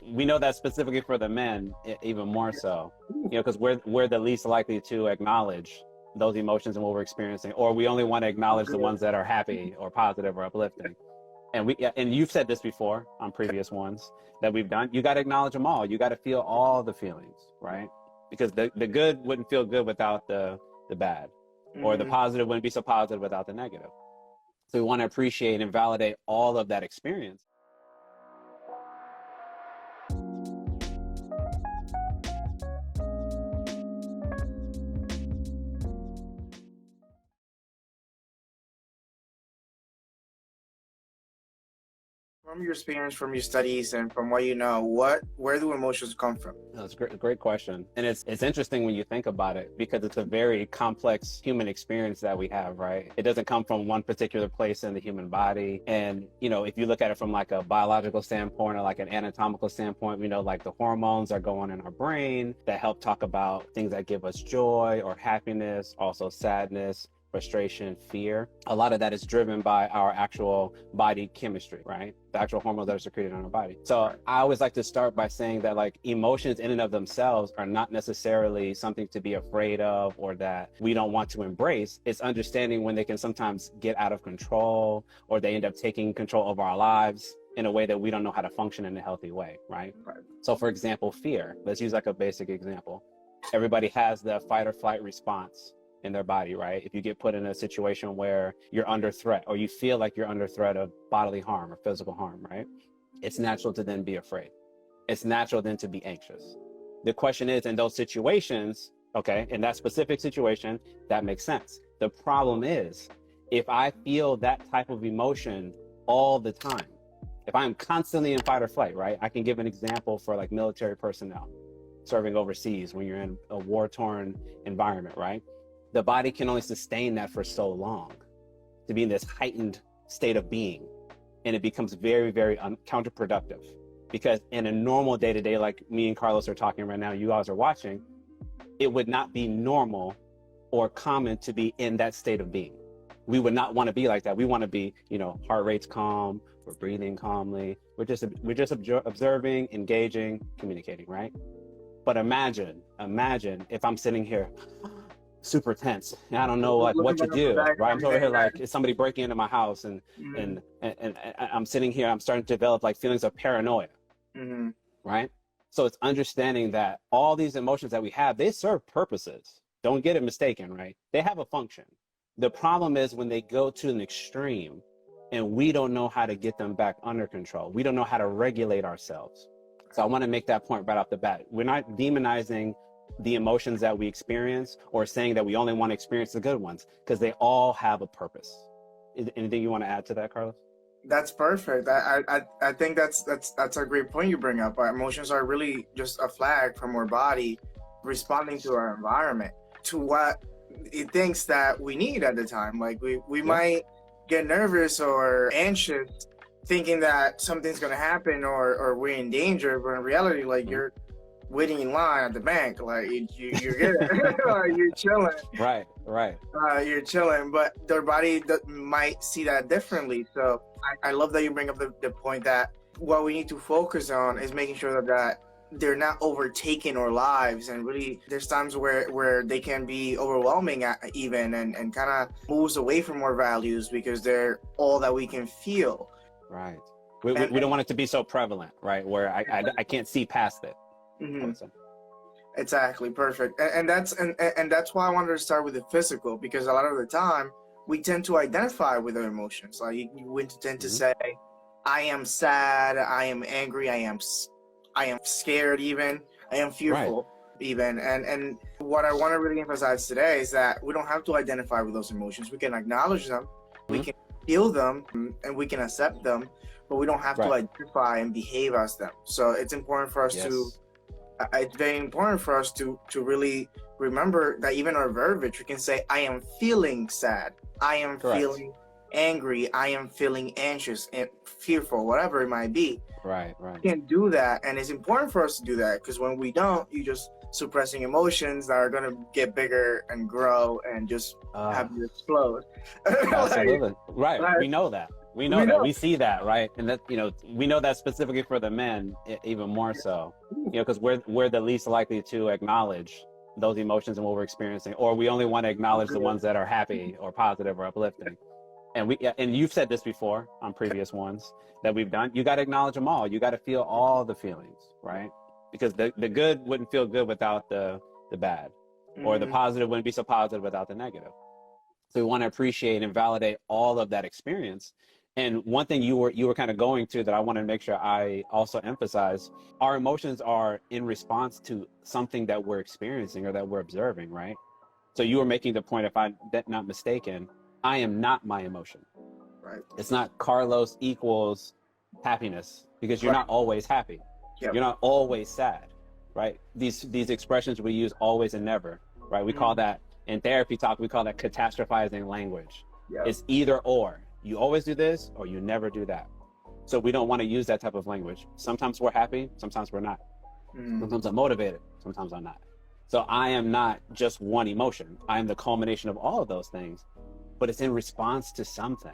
we know that specifically for the men, even more so, because we're the least likely to acknowledge those emotions and what we're experiencing, or we only want to acknowledge the ones that are happy or positive or uplifting. And you've said this before on previous ones that we've done. You got to acknowledge them all. You got to feel all the feelings, right? Because the good wouldn't feel good without the bad, or the positive wouldn't be so positive without the negative. So we want to appreciate and validate all of that experience. From your experience, from your studies, and from what you know, where do emotions come from? That's a great question. And it's interesting when you think about it, because it's a very complex human experience that we have, right? It doesn't come from one particular place in the human body. And, if you look at it from like a biological standpoint or like an anatomical standpoint, we know like the hormones are going in our brain that help talk about things that give us joy or happiness, also sadness, frustration, fear. A lot of that is driven by our actual body chemistry, right? The actual hormones that are secreted on our body. So I always like to start by saying that like emotions in and of themselves are not necessarily something to be afraid of or that we don't want to embrace. It's understanding when they can sometimes get out of control, or they end up taking control of our lives in a way that we don't know how to function in a healthy way, right? So for example, fear. Let's use like a basic example. Everybody has the fight or flight response in their body, right? If you get put in a situation where you're under threat, or you feel like you're under threat of bodily harm or physical harm, right? It's natural to then be afraid. It's natural then to be anxious. The question is, in those situations, okay, in that specific situation, that makes sense. The problem is, if I feel that type of emotion all the time, if I'm constantly in fight or flight, right? I can give an example for like military personnel serving overseas when you're in a war-torn environment, right? The body can only sustain that for so long, to be in this heightened state of being. And it becomes very, very counterproductive, because in a normal day-to-day, like me and Carlos are talking right now, you guys are watching, it would not be normal or common to be in that state of being. We would not want to be like that. We want to be, heart rate's calm, we're breathing calmly, we're just observing, engaging, communicating, right? But imagine if I'm sitting here super tense and I don't know like what to do, right? I'm over here like, is somebody breaking into my house? And I'm sitting here, I'm starting to develop like feelings of paranoia, right? So it's understanding that all these emotions that we have, they serve purposes. Don't get it mistaken, right? They have a function. The problem is when they go to an extreme and we don't know how to get them back under control. We don't know how to regulate ourselves. So I want to make that point right off the bat. We're not demonizing the emotions that we experience or saying that we only want to experience the good ones, because they all have a purpose. Anything you want to add to that, Carlos? That's perfect. I think that's a great point you bring up. Our emotions are really just a flag from our body responding to our environment, to what it thinks that we need at the time. Like we might get nervous or anxious thinking that something's going to happen or we're in danger, but in reality, like you're waiting in line at the bank, like you're good. You're chilling, right you're chilling, but their body might see that differently. So I love that you bring up the point that what we need to focus on is making sure that they're not overtaking our lives, and really there's times where they can be overwhelming even and kind of moves away from our values because they're all that we can feel. Right. We don't want it to be so prevalent, right? Where I can't see past it. Exactly, perfect. And that's why I wanted to start with the physical, because a lot of the time we tend to identify with our emotions. Like you tend to say, I am sad, I am angry, I am scared, even I am fearful, even. And what I want to really emphasize today is that we don't have to identify with those emotions. We can acknowledge them, we can feel them, and we can accept them, but we don't have to identify and behave as them. So it's important for us it's very important for us to really remember that even our verbiage, we can say, I am feeling sad, I am feeling angry, I am feeling anxious and fearful, whatever it might be. Right. We can do that, and it's important for us to do that, because when we don't, you just suppressing emotions that are going to get bigger and grow and just have you explode. Absolutely. Right. We know that. We know that. We see that, right? And that, you know, we know that specifically for the men, even more so, you know, because we're the least likely to acknowledge those emotions and what we're experiencing, or we only want to acknowledge the ones that are happy or positive or uplifting. And you've said this before on previous ones that we've done. You got to acknowledge them all. You got to feel all the feelings, right? Because the good wouldn't feel good without the bad, or the positive wouldn't be so positive without the negative. So we want to appreciate and validate all of that experience. And one thing you were kind of going to that I want to make sure I also emphasize, our emotions are in response to something that we're experiencing or that we're observing, right? So you were making the point, if I'm not mistaken, I am not my emotion. Right. It's not Carlos equals happiness, because you're not always happy. Yep. You're not always sad, right? These expressions we use, always and never, right? We call that, in therapy talk, we call that catastrophizing language. Yep. It's either or. You always do this or you never do that. So we don't want to use that type of language. Sometimes we're happy, sometimes we're not. Sometimes I'm motivated, sometimes I'm not. So I am not just one emotion. I am the culmination of all of those things, but it's in response to something.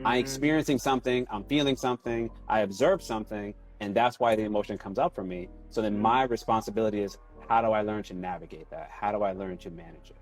I'm experiencing something, I'm feeling something, I observe something, and that's why the emotion comes up for me. So then my responsibility is, how do I learn to navigate that? How do I learn to manage it?